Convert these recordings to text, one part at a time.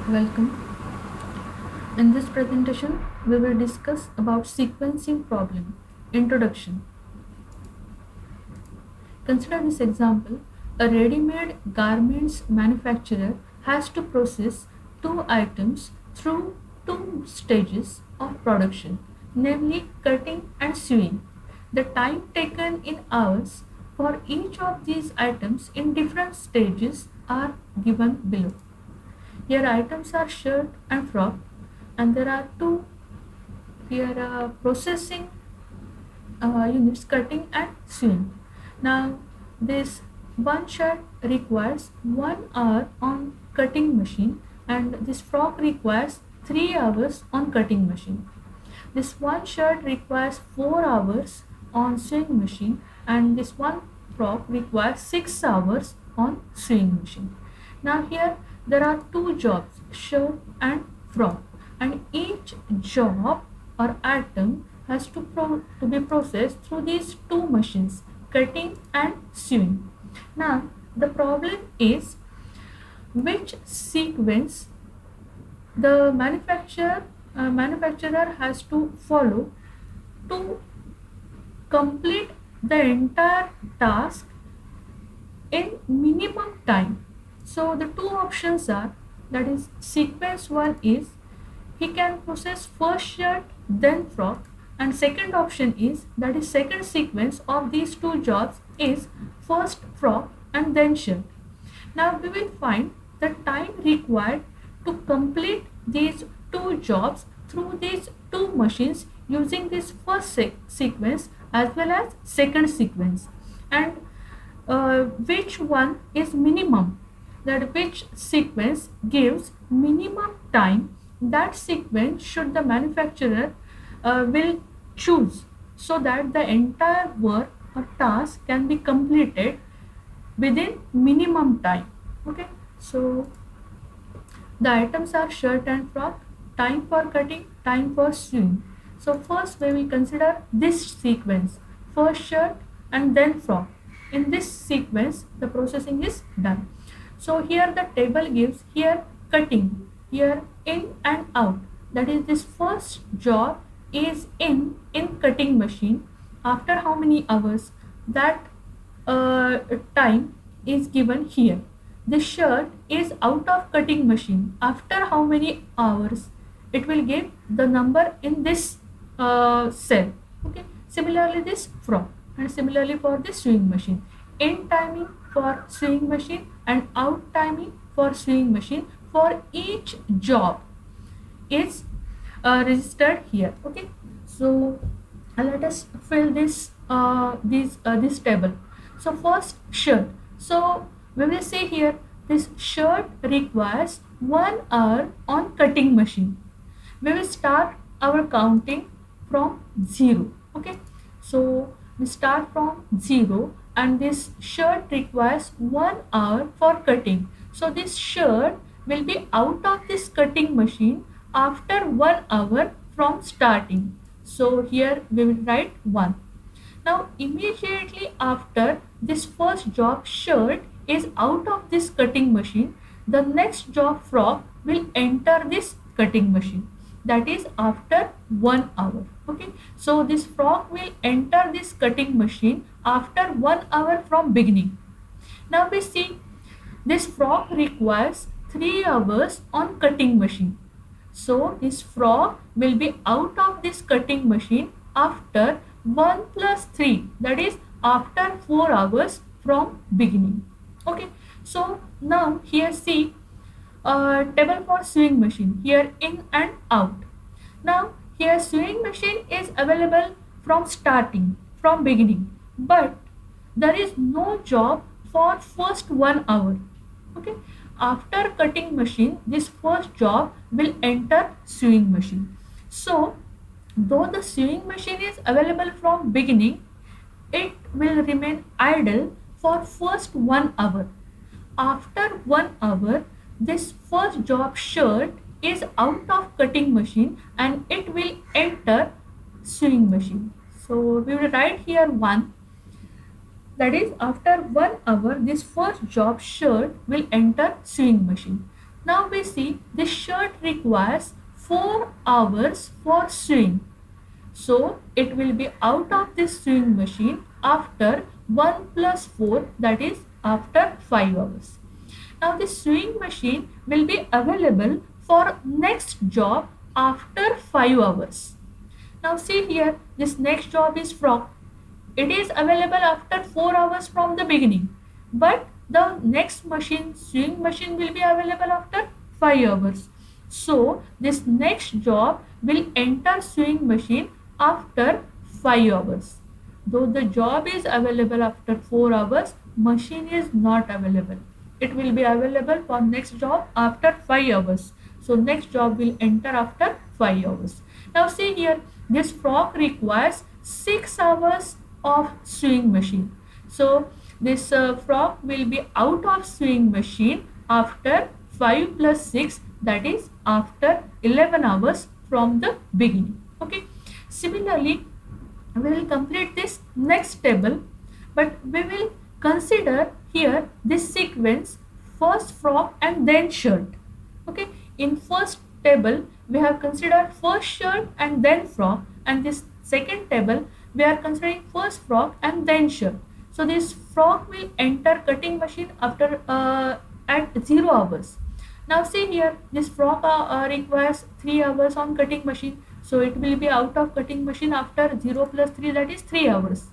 Welcome. In this presentation, we will discuss about sequencing problem. Introduction. Consider this example. A ready-made garments manufacturer has to process two items through two stages of production, namely cutting and sewing. The time taken in hours for each of these items in different stages are given below. Here items are shirt and frock, and there are two here processing units, cutting and sewing. Now this one shirt requires 1 hour on cutting machine, and this frock requires 3 hours on cutting machine. This one shirt requires 4 hours on sewing machine, and this one frock requires 6 hours on sewing machine. Now here there are two jobs, shirt and frock, and each job or item has to be processed through these two machines, cutting and sewing. Now the problem is which sequence the manufacturer has to follow to complete the entire task in minimum time. So the two options are, that is sequence one is he can process first shirt then frock, and second option is, that is second sequence of these two jobs is first frock and then shirt. Now we will find the time required to complete these two jobs through these two machines using this first sequence as well as second sequence, and which one is minimum, that which sequence gives minimum time, that sequence should the manufacturer will choose, so that the entire work or task can be completed within minimum time. Okay, so the items are shirt and frock, time for cutting, time for sewing. So first we will consider this sequence, first shirt and then frock. In this sequence the processing is done. So here the table gives here cutting, here in and out, that is this first job is in cutting machine. After how many hours, that time is given here. The shirt is out of cutting machine. After how many hours, it will give the number in this cell. Okay. Similarly, this frock, and similarly for this sewing machine. In timing for sewing machine and out timing for sewing machine for each job is registered here. Okay. So let us fill this table. So first shirt. So we will say here this shirt requires 1 hour on cutting machine. We will start our counting from 0. Okay, so we start from 0, and this shirt requires 1 hour for cutting. So this shirt will be out of this cutting machine after 1 hour from starting. So here we will write 1. Now immediately after this first job shirt is out of this cutting machine, the next job frock will enter this cutting machine, that is after 1 hour. Okay, so this frock will enter this cutting machine after 1 hour from beginning. Now we see this frock requires 3 hours on cutting machine. So this frog will be out of this cutting machine after 1 plus 3, that is after 4 hours from beginning. Okay, so now here see table for sewing machine, here in and out. Now here sewing machine is available from starting, from beginning, but there is no job for first 1 hour. Okay, after cutting machine this first job will enter sewing machine. So though the sewing machine is available from beginning, it will remain idle for first 1 hour. After 1 hour, this first job shirt is out of cutting machine and it will enter sewing machine. So we will write here 1, that is after 1 hour this first job shirt will enter sewing machine. Now we see this shirt requires 4 hours for sewing. So it will be out of this sewing machine after 1 plus 4, that is after 5 hours. Now this sewing machine will be available for next job after 5 hours. Now see here, this next job is frock. It is available after 4 hours from the beginning, but the next machine, sewing machine, will be available after 5 hours. So this next job will enter sewing machine after 5 hours. Though the job is available after 4 hours, machine is not available. It will be available for next job after 5 hours. So next job will enter after 5 hours. Now see here, this frock requires 6 hours of sewing machine. So this frock will be out of sewing machine after 5 plus 6, that is after 11 hours from the beginning. Okay. Similarly, we will complete this next table, but we will consider here this sequence: first frock and then shirt. Okay, in first table we have considered first shirt and then frock, and this second table we are considering first frock and then shirt. So this frock will enter cutting machine after at 0 hours. Now see here, this frock requires 3 hours on cutting machine, so it will be out of cutting machine after 0 plus 3, that is 3 hours.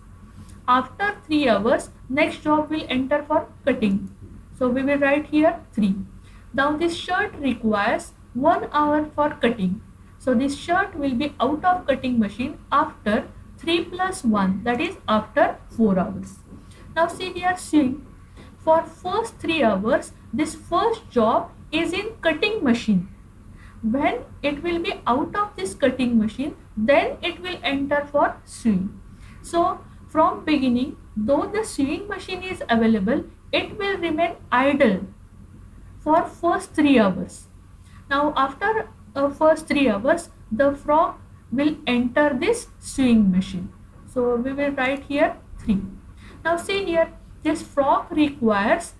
After 3 hours, next job will enter for cutting. So we will write here 3. Now this shirt requires 1 hour for cutting. So this shirt will be out of cutting machine after 3 plus 1, that is after 4 hours. Now see here sewing. For first 3 hours, this first job is in cutting machine. When it will be out of this cutting machine, then it will enter for sewing. So from beginning, though the sewing machine is available, it will remain idle for first 3 hours. Now after first 3 hours, the frock will enter this sewing machine. So we will write here 3. Now see here, this frock requires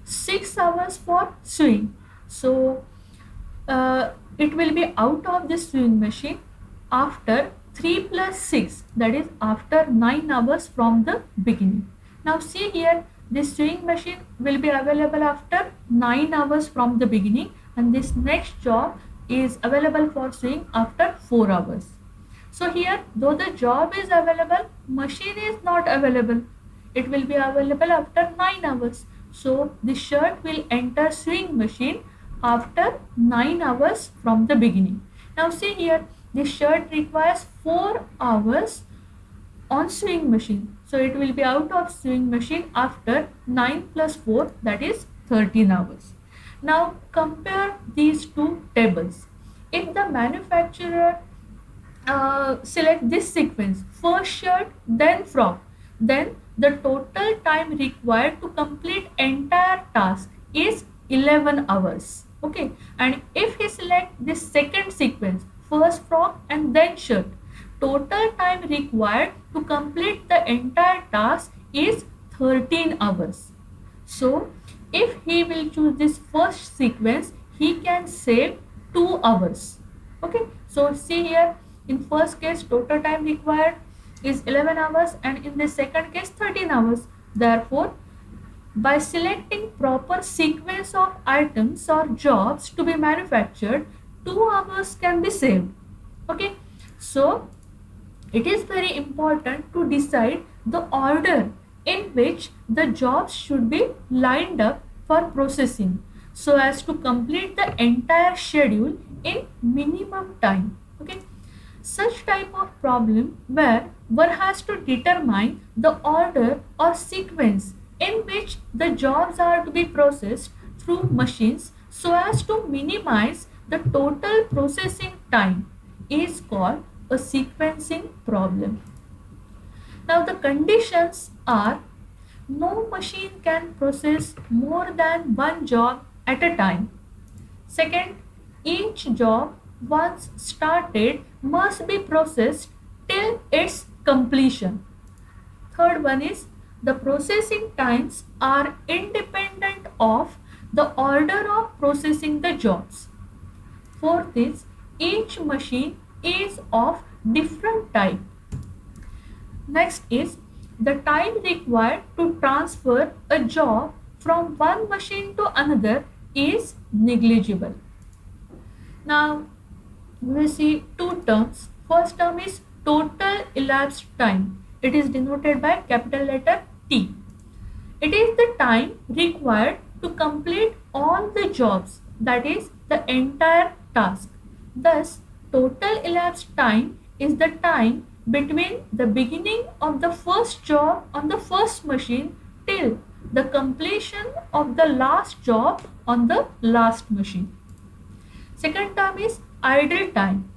6 hours for sewing. So it will be out of this sewing machine after 3 plus 6, that is after 9 hours from the beginning. Now see here, this sewing machine will be available after 9 hours from the beginning, and this next job is available for sewing after 4 hours. So here, though the job is available, machine is not available. It will be available after 9 hours. So the shirt will enter sewing machine after 9 hours from the beginning. Now see here, this shirt requires 4 hours on sewing machine. So it will be out of sewing machine after 9 plus 4, that is 13 hours. Now compare these two tables. If the manufacturer select this sequence, first shirt then frock, then the total time required to complete entire task is 11 hours. Okay, and if he select this second sequence, first frock and then shirt, total time required to complete the entire task is 13 hours. So if he will choose this first sequence, he can save 2 hours. Okay, so see here, in first case total time required is 11 hours, and in the second case 13 hours. Therefore, by selecting proper sequence of items or jobs to be manufactured, 2 hours can be saved. Okay, so it is very important to decide the order in which the jobs should be lined up for processing, so as to complete the entire schedule in minimum time. Okay, such type of problem where one has to determine the order or sequence in which the jobs are to be processed through machines so as to minimize the total processing time is called a sequencing problem. Now the conditions are: no machine can process more than one job at a time. Second, each job once started must be processed till its completion. Third one is, the processing times are independent of the order of processing the jobs. Fourth is each machine is of different type. Next is the time required to transfer a job from one machine to another is negligible. Now we will see two terms. First term is total elapsed time. It is denoted by capital letter T. It is the time required to complete all the jobs, that is the entire task. Thus, total elapsed time is the time between the beginning of the first job on the first machine till the completion of the last job on the last machine. Second term is idle time.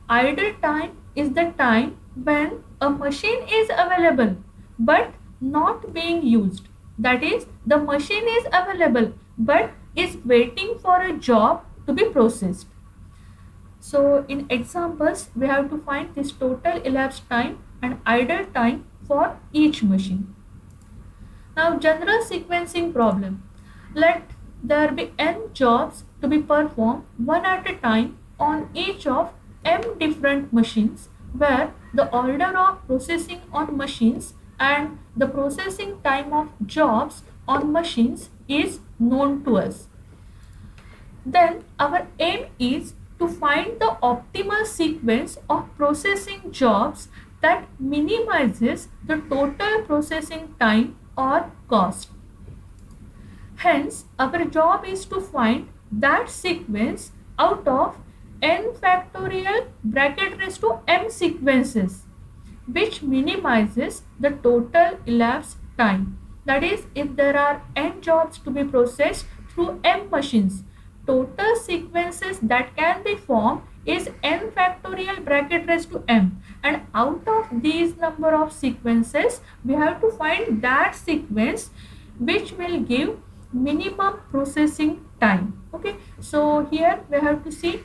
Idle time is the time when a machine is available but not being used. That is, the machine is available but is waiting for a job to be processed. So in examples, we have to find this total elapsed time and idle time for each machine. Now general sequencing problem. Let there be n jobs to be performed one at a time on each of m different machines where the order of processing on machines and the processing time of jobs on machines is known to us. Then our aim is to find the optimal sequence of processing jobs that minimizes the total processing time or cost. Hence, our job is to find that sequence out of n factorial bracket raised to m sequences, which minimizes the total elapsed time. That is, if there are n jobs to be processed through m machines, total sequences that can be formed is n factorial bracket raised to m, and out of these number of sequences we have to find that sequence which will give minimum processing time. Okay, so here we have to see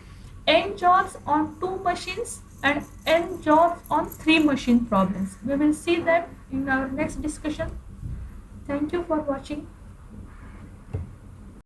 n jobs on 2 machines and n jobs on 3 machine problems. We will see them in our next discussion. Thank you for watching.